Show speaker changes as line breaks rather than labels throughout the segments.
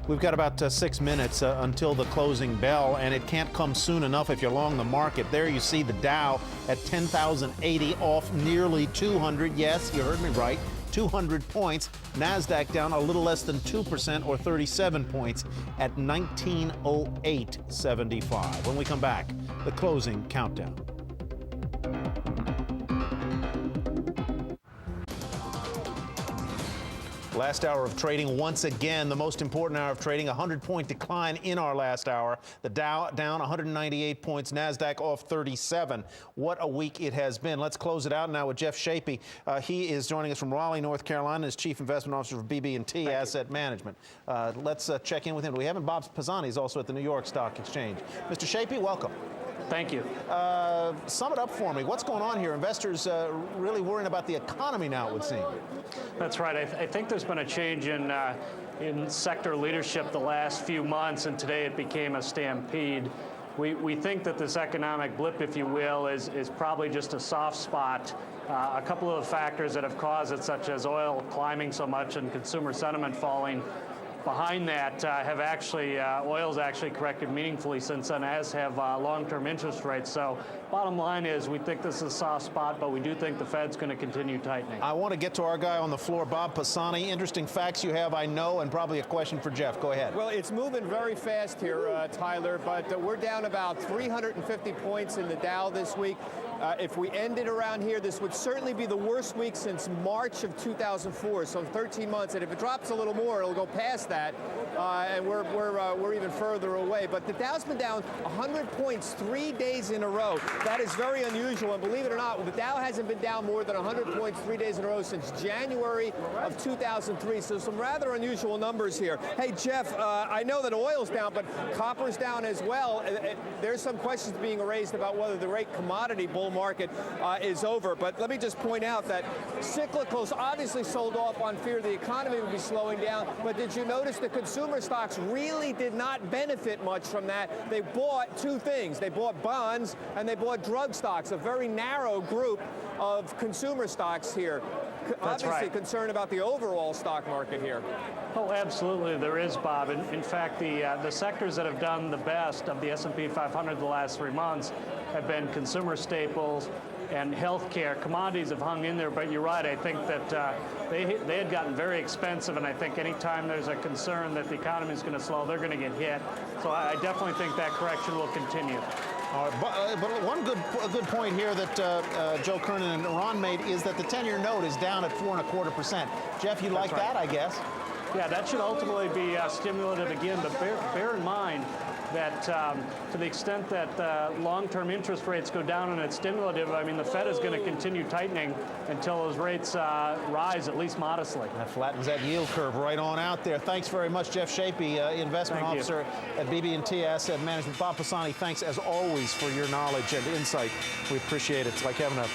We've got about 6 minutes until the closing bell, and it can't come soon enough if you're long the market. There you see the Dow at 10,080, off nearly 200. Yes, you heard me right, 200 points. NASDAQ down a little less than 2% or 37 points at 1908.75. When we come back, the closing countdown. Last hour of trading, once again, the most important hour of trading, 100-point decline in our last hour. The Dow down 198 points, NASDAQ off 37. What a week it has been. Let's close it out now with Jeff Shapey. He is joining us from Raleigh, North Carolina, as Chief Investment Officer for BB&T Asset Management. Let's check in with him. We haven't. Bob Pisani is also at the New York Stock Exchange. Mr. Shapey, welcome.
Thank you.
Sum it up for me. What's going on here? Investors really worrying about the economy now, it would seem.
That's right. I think there's been a change in sector leadership the last few months, and today it became a stampede. We think that this economic blip, if you will, is probably just a soft spot. A couple of factors that have caused it, such as oil climbing so much and consumer sentiment falling, behind that have actually, oil's actually corrected meaningfully since then, as have long-term interest rates. So bottom line is we think this is a soft spot, but we do think the Fed's going to continue tightening. I
want to get to our guy on the floor, Bob Pisani. Interesting facts you have, I know, and probably a question for Jeff. Go ahead.
Well, it's moving very fast here, Tyler, but we're down about 350 points in the Dow this week. If we ended around here, this would certainly be the worst week since March of 2004, so 13 months. And if it drops a little more, it'll go past that, and we're even further away. But the Dow's been down 100 points 3 days in a row. That is very unusual, and believe it or not, the Dow hasn't been down more than 100 points 3 days in a row since January of 2003. So some rather unusual numbers here. Hey, Jeff, I know that oil's down, but copper's down as well. There's some questions being raised about whether the rate commodity bull market is over. But let me just point out that cyclicals obviously sold off on fear the economy would be slowing down. But did you notice the consumer stocks really did not benefit much from that? They bought two things. They bought bonds and they bought drug stocks, a very narrow group of consumer stocks here.
That's
obviously
right.
Concerned about the overall stock market here.
Oh, absolutely, there is, Bob. In fact, the sectors that have done the best of the S&P 500 the last 3 months have been consumer staples and healthcare. Commodities have hung in there, but you're right. I think that they had gotten very expensive, and I think anytime there's a concern that the economy is going to slow, they're going to get hit. So I definitely think that correction will continue.
But one good point here that Joe Kernan and Ron made is that the 10-year note is down at 4.25%. Jeff, you like that, I guess?
Yeah, that should ultimately be stimulative again, but bear in mind that to the extent that long-term interest rates go down and it's stimulative, I mean, the Fed is going to continue tightening until those rates rise, at least modestly.
That flattens that yield curve right on out there. Thanks very much, Jeff Shapey, Investment Officer at BB&T Asset Management. Bob Pisani, thanks as always for your knowledge and insight. We appreciate it. It's like having an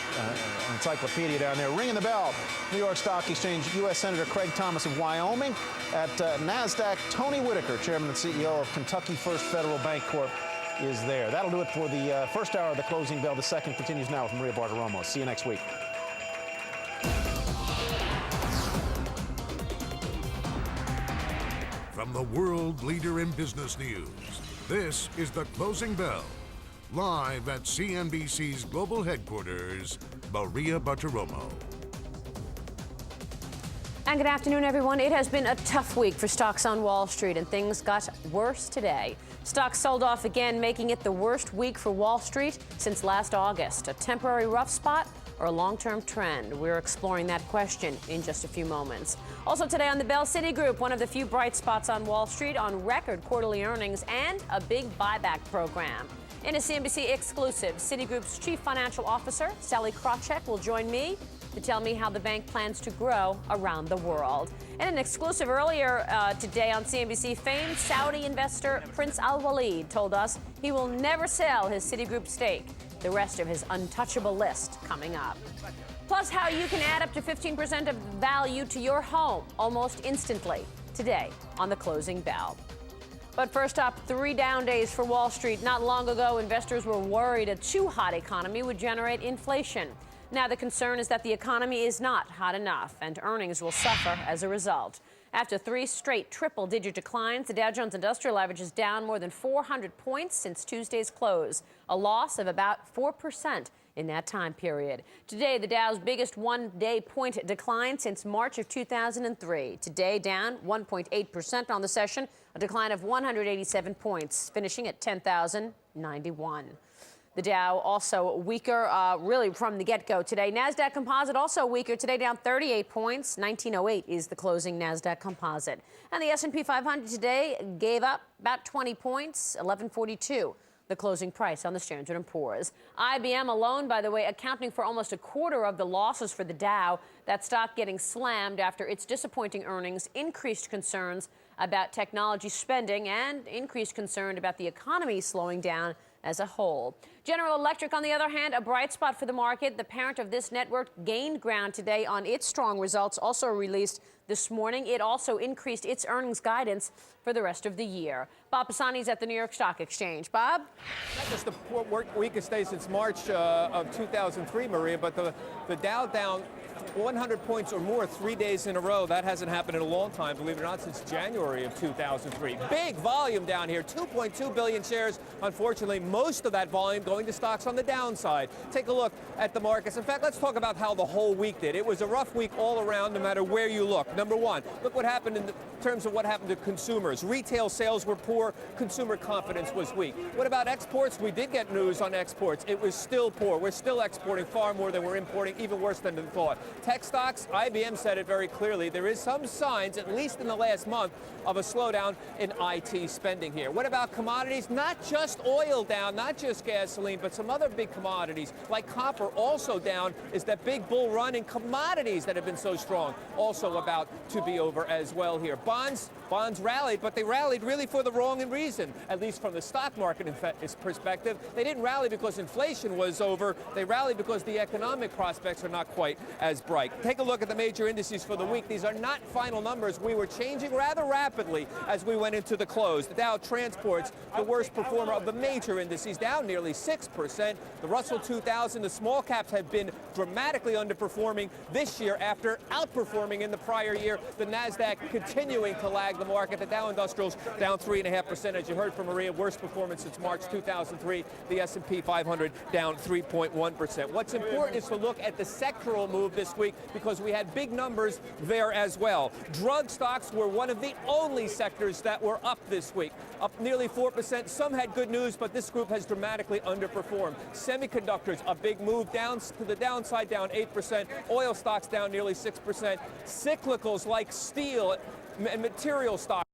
encyclopedia down there. Ringing the bell, New York Stock Exchange, U.S. Senator Craig Thomas of Wyoming. At NASDAQ, Tony Whitaker, Chairman and CEO of Kentucky First Federal Bank Corp., is there. That'll do it for the first hour of the closing bell. The second continues now with Maria Bartiromo. See you next week.
From the world leader in business news, this is the closing bell. Live at CNBC's global headquarters, Maria Bartiromo.
And good afternoon, everyone. It has been a tough week for stocks on Wall Street, and things got worse today. Stocks sold off again, making it the worst week for Wall Street since last August. A temporary rough spot or a long-term trend? We're exploring that question in just a few moments. Also today on the Bell, Citigroup, one of the few bright spots on Wall Street, on record quarterly earnings and a big buyback program. In a CNBC exclusive, Citigroup's Chief Financial Officer, Sally Krawcheck, will join me to tell me how the bank plans to grow around the world. And an exclusive earlier today on CNBC, famed Saudi investor Prince Al Walid told us he will never sell his Citigroup stake. The rest of his untouchable list coming up. Plus, how you can add up to 15% of value to your home almost instantly today on the closing bell. But first up, 3 down days for Wall Street. Not long ago, investors were worried a too hot economy would generate inflation. Now the concern is that the economy is not hot enough and earnings will suffer as a result. After 3 straight triple-digit declines, the Dow Jones Industrial Average is down more than 400 points since Tuesday's close, a loss of about 4% in that time period. Today, the Dow's biggest one-day point decline since March of 2003. Today, down 1.8% on the session, a decline of 187 points, finishing at 10,091. The Dow also weaker really from the get-go today. NASDAQ Composite also weaker today, down 38 points. 1908 is the closing NASDAQ Composite. And the S&P 500 today gave up about 20 points, 1142. The closing price on the Standard & Poor's. IBM alone, by the way, accounting for almost a quarter of the losses for the Dow. That stock getting slammed after its disappointing earnings, increased concerns about technology spending, and increased concern about the economy slowing down as a whole. General Electric, on the other hand, a bright spot for the market. The parent of this network gained ground today on its strong results, also released this morning. It also increased its earnings guidance for the rest of the year. Bob Pisani's at the New York Stock Exchange. Bob?
Not just the weakest day since March of 2003, Maria, but the Dow down 100 points or more 3 days in a row. That hasn't happened in a long time, believe it or not, since January of 2003. Big volume down here, 2.2 billion shares. Unfortunately, most of that volume going to stocks on the downside. Take a look at the markets. In fact, let's talk about how the whole week did. It was a rough week all around, no matter where you look. Number one, look what happened in terms of what happened to consumers. Retail sales were poor. Consumer confidence was weak. What about exports? We did get news on exports. It was still poor. We're still exporting far more than we're importing, even worse than we thought. Tech stocks, IBM said it very clearly. There is some signs, at least in the last month, of a slowdown in IT spending here. What about commodities? Not just oil down, not just gasoline, but some other big commodities like copper also down. Is that big bull run in commodities that have been so strong also about to be over as well here. Bonds rallied, but they rallied really for the wrong reason, at least from the stock market perspective. They didn't rally because inflation was over. They rallied because the economic prospects are not quite as bright. Take a look at the major indices for the week. These are not final numbers. We were changing rather rapidly as we went into the close. The Dow Transports, the worst performer of the major indices, down nearly 6%. The Russell 2000, the small caps have been dramatically underperforming this year after outperforming in the prior year. The NASDAQ continuing to lag the market. The Dow Industrials down 3.5%. As you heard from Maria, worst performance since March 2003. The S&P 500 down 3.1%. What's important is to look at the sectoral move this week because we had big numbers there as well. Drug stocks were one of the only sectors that were up this week, up nearly 4%. Some had good news, but this group has dramatically underperformed. Semiconductors, a big move down to the downside, down 8%. Oil stocks down nearly 6%. Cyclicals like steel and material stocks